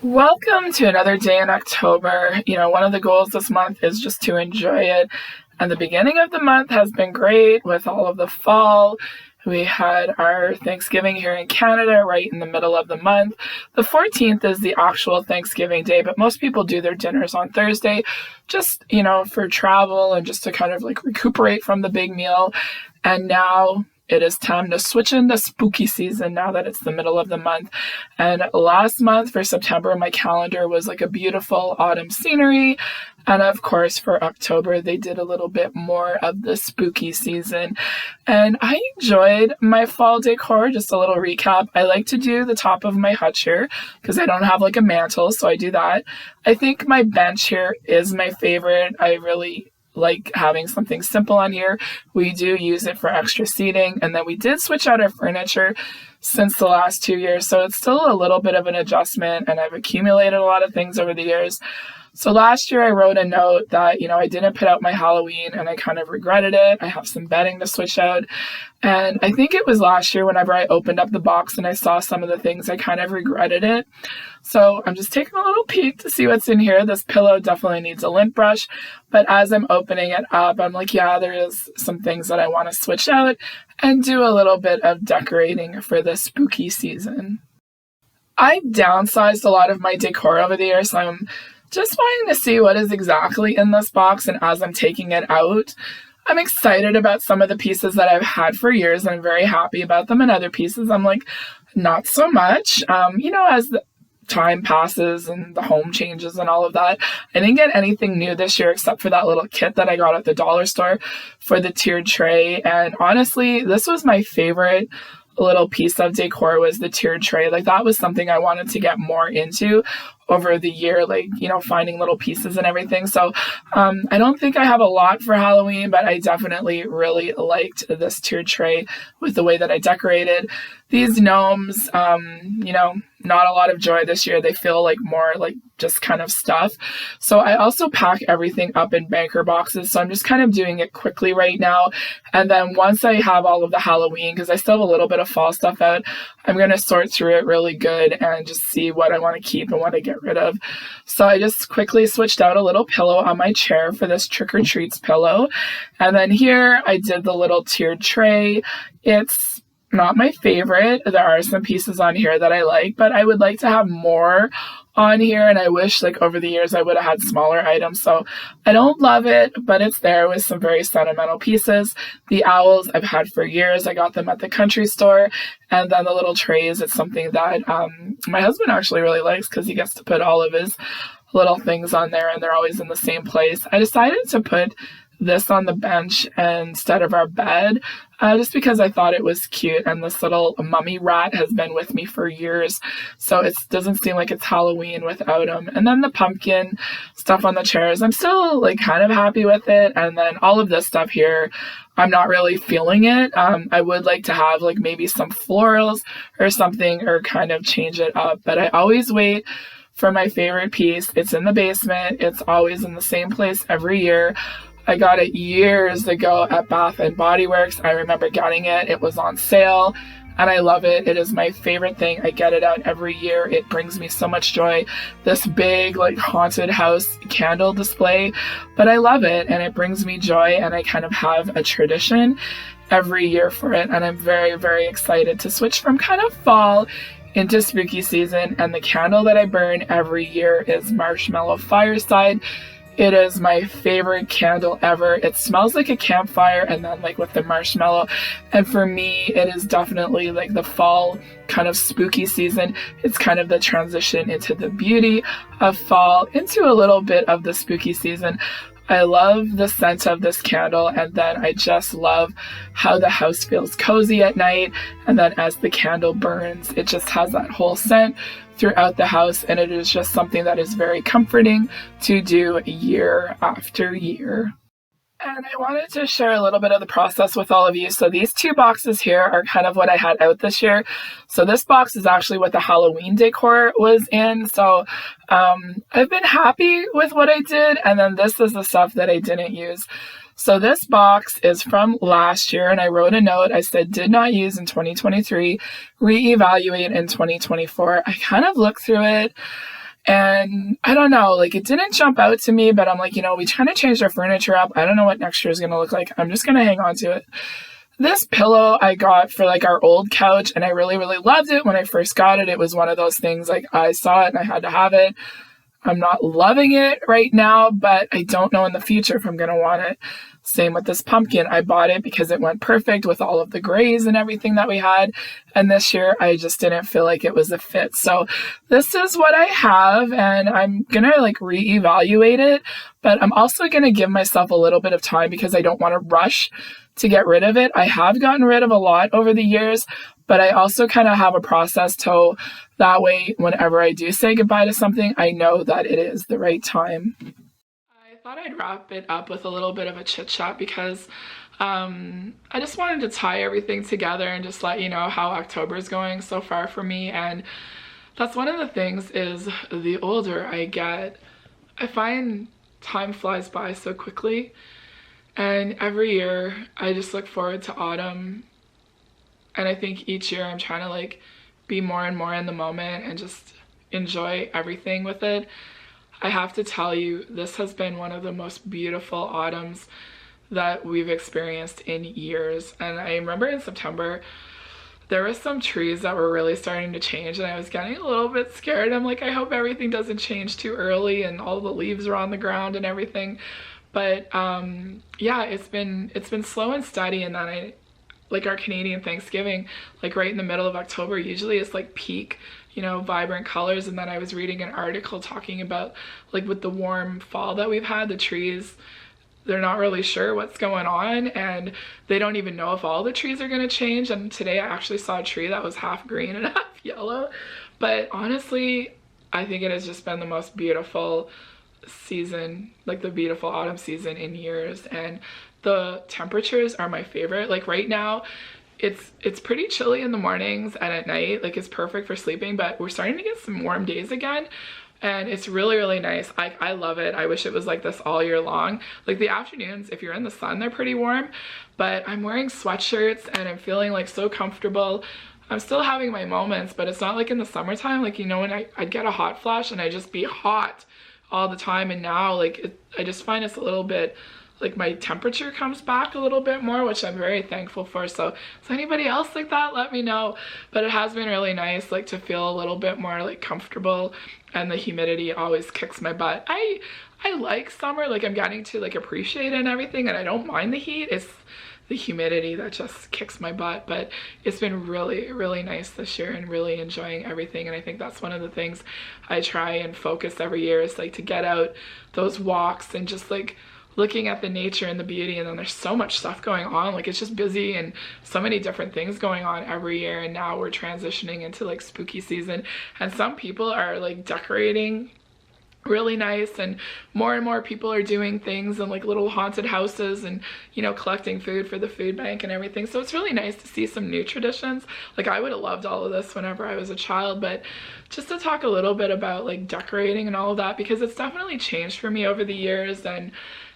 Welcome to another day in October. One of the goals this month is just to enjoy it. And the beginning of the month has been great with all of the fall. We had our Thanksgiving here in Canada right in the middle of the month. The 14th is the actual Thanksgiving day, but most people do their dinners on Thursday just, for travel and just to kind of like recuperate from the big meal. And now it is time to switch into spooky season now that it's the middle of the month. And last month for September, my calendar was like a beautiful autumn scenery. And of course, for October, they did a little bit more of the spooky season. And I enjoyed my fall decor. Just a little recap. I like to do the top of my hutch here because I don't have like a mantle, so I do that. I think my bench here is my favorite. I really like having something simple on here. We do use it for extra seating, and then we did switch out our furniture since the last 2 years, so it's still a little bit of an adjustment, and I've accumulated a lot of things over the years. So last year I wrote a note that, I didn't put out my Halloween and I kind of regretted it. I have some bedding to switch out. And I think it was last year whenever I opened up the box and I saw some of the things, I kind of regretted it. So I'm just taking a little peek to see what's in here. This pillow definitely needs a lint brush. But as I'm opening it up, I'm like, yeah, there is some things that I want to switch out and do a little bit of decorating for the spooky season. I've downsized a lot of my decor over the years, so I'm just wanting to see what is exactly in this box, and as I'm taking it out, I'm excited about some of the pieces that I've had for years, and I'm very happy about them, and other pieces I'm like, not so much. As the time passes and the home changes and all of that, I didn't get anything new this year except for that little kit that I got at the dollar store for the tiered tray, and honestly, this was my favorite little piece of decor was the tiered tray. Like, that was something I wanted to get more into over the year, finding little pieces and everything. So I don't think I have a lot for Halloween, but I definitely really liked this tiered tray with the way that I decorated. These gnomes, not a lot of joy this year. They feel like more like just kind of stuff. So I also pack everything up in banker boxes. So I'm just kind of doing it quickly right now. And then once I have all of the Halloween, because I still have a little bit of fall stuff out, I'm going to sort through it really good and just see what I want to keep and what I get rid of. So I just quickly switched out a little pillow on my chair for this trick or treats pillow. And then here I did the little tiered tray. It's not my favorite. There are some pieces on here that I like, but I would like to have more on here, and I wish over the years I would have had smaller items. So I don't love it, but it's there with some very sentimental pieces. The owls I've had for years. I got them at the country store. And then the little trays, it's something that my husband actually really likes because he gets to put all of his little things on there and they're always in the same place. I decided to put this on the bench instead of our bed, just because I thought it was cute, and this little mummy rat has been with me for years, so it doesn't seem like it's Halloween without him. And then the pumpkin stuff on the chairs, I'm still kind of happy with it, and then all of this stuff here, I'm not really feeling it. I would like to have maybe some florals or something, or kind of change it up, but I always wait for my favorite piece. It's in the basement. It's always in the same place every year. I got it years ago at Bath and Body Works. I remember getting it. It was on sale and I love it. It is my favorite thing. I get it out every year. It brings me so much joy. This big haunted house candle display, but I love it and it brings me joy, and I kind of have a tradition every year for it, and I'm very, very excited to switch from kind of fall into spooky season. And the candle that I burn every year is Marshmallow Fireside. It is my favorite candle ever. It smells like a campfire, and then with the marshmallow. And for me, it is definitely the fall kind of spooky season. It's kind of the transition into the beauty of fall, into a little bit of the spooky season. I love the scent of this candle, and then I just love how the house feels cozy at night. And then as the candle burns, it just has that whole scent throughout the house, and it is just something that is very comforting to do year after year. And I wanted to share a little bit of the process with all of you. So these two boxes here are kind of what I had out this year. So this box is actually what the Halloween decor was in. So I've been happy with what I did. And then this is the stuff that I didn't use. So this box is from last year, and I wrote a note. I said, did not use in 2023, reevaluate in 2024. I kind of looked through it, And I don't know, like it didn't jump out to me, but I'm like, we kind of changed our furniture up. I don't know what next year is going to look like. I'm just going to hang on to it. This pillow I got for like our old couch, and I really, really loved it when I first got it. It was one of those things like I saw it and I had to have it. I'm not loving it right now, but I don't know in the future if I'm going to want it. Same with this pumpkin. I bought it because it went perfect with all of the grays and everything that we had. And this year I just didn't feel like it was a fit. So this is what I have, and I'm going to like reevaluate it, but I'm also going to give myself a little bit of time because I don't want to rush to get rid of it. I have gotten rid of a lot over the years, but I also kind of have a process to that way whenever I do say goodbye to something, I know that it is the right time. I thought I'd wrap it up with a little bit of a chit chat because I just wanted to tie everything together and just let you know how October is going so far for me. And that's one of the things is the older I get, I find time flies by so quickly. And every year I just look forward to autumn. And I think each year I'm trying to like be more and more in the moment and just enjoy everything with it. I have to tell you, this has been one of the most beautiful autumns that we've experienced in years. And I remember in September, there were some trees that were really starting to change and I was getting a little bit scared. I'm like, I hope everything doesn't change too early and all the leaves are on the ground and everything. But yeah, it's been slow and steady. And then like our Canadian Thanksgiving, like right in the middle of October, usually it's like peak, vibrant colors. And then I was reading an article talking about like with the warm fall that we've had, the trees, they're not really sure what's going on and they don't even know if all the trees are going to change. And today I actually saw a tree that was half green and half yellow. But honestly, I think it has just been the most beautiful season, like the beautiful autumn season in years. And the temperatures are my favorite. Like right now it's pretty chilly in the mornings and at night, like it's perfect for sleeping, but we're starting to get some warm days again and it's really, really nice. I love it. I wish it was like this all year long. Like the afternoons, if you're in the sun, they're pretty warm, but I'm wearing sweatshirts and I'm feeling like so comfortable. I'm still having my moments, but it's not like in the summertime, like when I'd get a hot flash and I'd just be hot all the time. And now like I just find it's a little bit like my temperature comes back a little bit more, which I'm very thankful for. So is anybody else like that? Let me know. But it has been really nice like to feel a little bit more like comfortable, and the humidity always kicks my butt. I like summer, like I'm getting to like appreciate it and everything, and I don't mind the heat. It's the humidity that just kicks my butt. But it's been really, really nice this year and really enjoying everything. And I think that's one of the things I try and focus every year is like to get out those walks and just like looking at the nature and the beauty. And then there's so much stuff going on, like it's just busy and so many different things going on every year. And now we're transitioning into like spooky season and some people are like decorating really nice and more people are doing things in like little haunted houses and collecting food for the food bank and everything. So it's really nice to see some new traditions. Like I would have loved all of this whenever I was a child, but just to talk a little bit about like decorating and all of that, because it's definitely changed for me over the years. And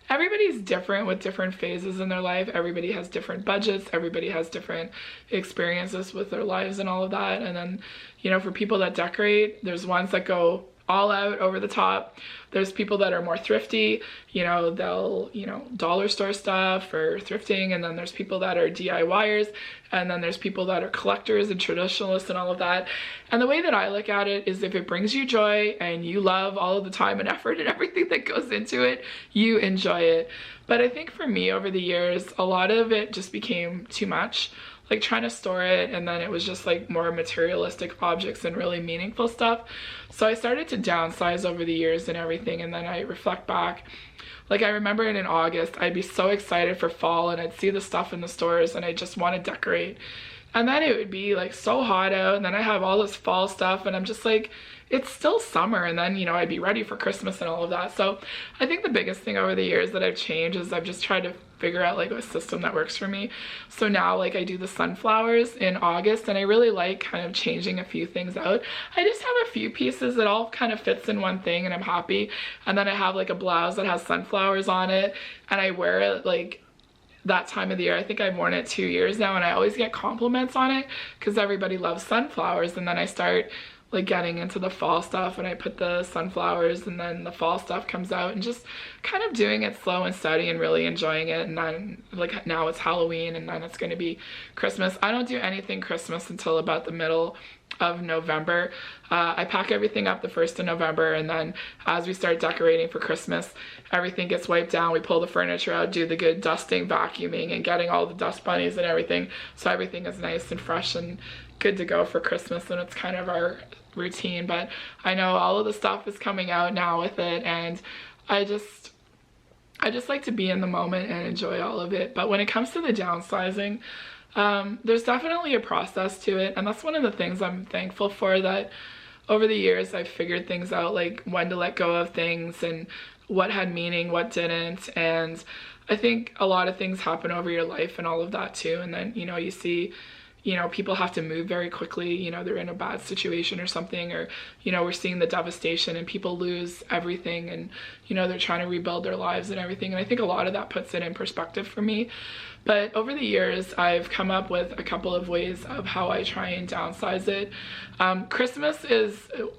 everybody's different with different phases in their life. Everybody has different budgets. Everybody has different experiences with their lives and all of that. And then, for people that decorate, there's ones that go all out over the top. There's people that are more thrifty, they'll, dollar store stuff or thrifting. And then there's people that are DIYers. And then there's people that are collectors and traditionalists and all of that. And the way that I look at it is if it brings you joy and you love all of the time and effort and everything that goes into it, you enjoy it. But I think for me over the years, a lot of it just became too much. Like trying to store it, and then it was just like more materialistic objects and really meaningful stuff. So I started to downsize over the years and everything, and then I reflect back. Like I remember in August, I'd be so excited for fall and I'd see the stuff in the stores and I just want to decorate. And then it would be like so hot out and then I have all this fall stuff and I'm just like, it's still summer. And then, I'd be ready for Christmas and all of that. So I think the biggest thing over the years that I've changed is I've just tried to figure out like a system that works for me. So now like I do the sunflowers in August and I really like kind of changing a few things out. I just have a few pieces that all kind of fits in one thing and I'm happy. And then I have like a blouse that has sunflowers on it and I wear it like that time of the year. I think I've worn it 2 years now and I always get compliments on it because everybody loves sunflowers. And then I start like getting into the fall stuff, and I put the sunflowers and then the fall stuff comes out, and just kind of doing it slow and steady and really enjoying it. And then like now it's Halloween, and then it's going to be Christmas. I don't do anything Christmas until about the middle of November. I pack everything up the 1st of November, and then as we start decorating for Christmas, everything gets wiped down. We pull the furniture out, do the good dusting, vacuuming, and getting all the dust bunnies and everything, so everything is nice and fresh and good to go for Christmas. And it's kind of our routine. But I know all of the stuff is coming out now with it, and I just like to be in the moment and enjoy all of it. But when it comes to the downsizing, there's definitely a process to it, and that's one of the things I'm thankful for, that over the years I've figured things out, like when to let go of things and what had meaning, what didn't. And I think a lot of things happen over your life and all of that too, and then you see people have to move very quickly, they're in a bad situation or something, or we're seeing the devastation and people lose everything, and they're trying to rebuild their lives and everything. And I think a lot of that puts it in perspective for me. But over the years, I've come up with a couple of ways of how I try and downsize it. Christmas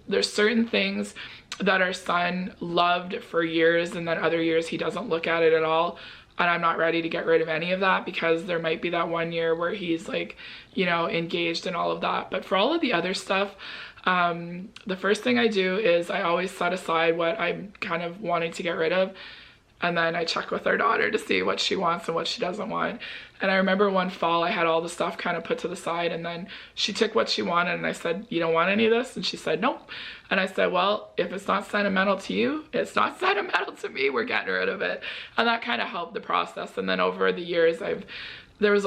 there's certain things that our son loved for years, and then other years he doesn't look at it at all. And I'm not ready to get rid of any of that, because there might be that one year where he's like, engaged in all of that. But for all of the other stuff, the first thing I do is I always set aside what I'm kind of wanting to get rid of. And then I check with our daughter to see what she wants and what she doesn't want. And I remember one fall I had all the stuff kind of put to the side, and then she took what she wanted, and I said, you don't want any of this? And she said, nope. And I said, well, if it's not sentimental to you, it's not sentimental to me, we're getting rid of it. And that kind of helped the process. And then over the years, there was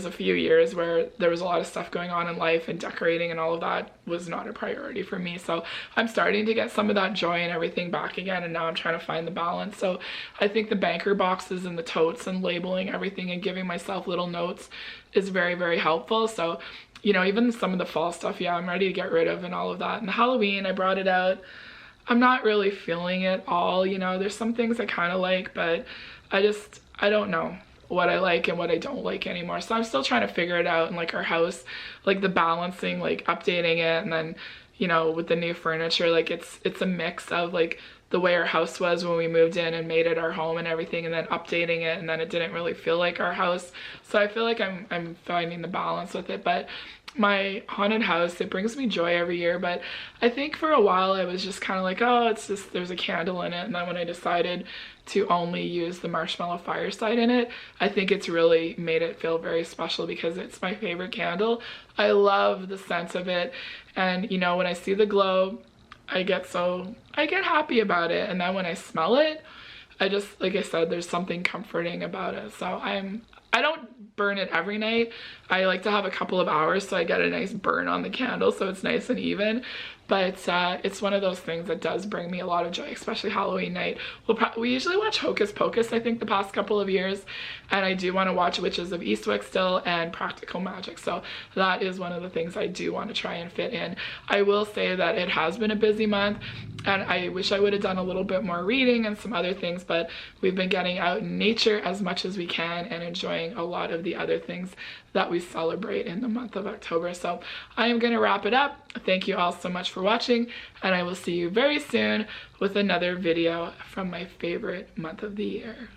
a few years where there was a lot of stuff going on in life, and decorating and all of that was not a priority for me. So I'm starting to get some of that joy and everything back again, and now I'm trying to find the balance. So I think the banker boxes and the totes and labeling everything and giving myself little notes is very, very helpful. So, even some of the fall stuff, yeah, I'm ready to get rid of and all of that. And the Halloween, I brought it out. I'm not really feeling it all, there's some things I kind of like, but I don't know what I like and what I don't like anymore. So I'm still trying to figure it out. And like our house, like the balancing, like updating it, and then with the new furniture, like it's a mix of like the way our house was when we moved in and made it our home and everything, and then updating it, and then it didn't really feel like our house. So I feel like I'm finding the balance with it. But my haunted house, it brings me joy every year. But I think for a while I was just kind of like, oh, it's just, there's a candle in it. And then when I decided to only use the marshmallow fireside in it, I think it's really made it feel very special, because it's my favorite candle. I love the scent of it, and when I see the glow, I get happy about it. And then when I smell it, like I said, there's something comforting about it. So I don't burn it every night. I like to have a couple of hours so I get a nice burn on the candle, so it's nice and even. But it's one of those things that does bring me a lot of joy, especially Halloween night. We usually watch Hocus Pocus, I think, the past couple of years, and I do want to watch Witches of Eastwick still, and Practical Magic. So that is one of the things I do want to try and fit in. I will say that it has been a busy month, and I wish I would have done a little bit more reading and some other things, but we've been getting out in nature as much as we can and enjoying a lot of the other things that we celebrate in the month of October. So I am going to wrap it up. Thank you all so much for watching, and I will see you very soon with another video from my favorite month of the year.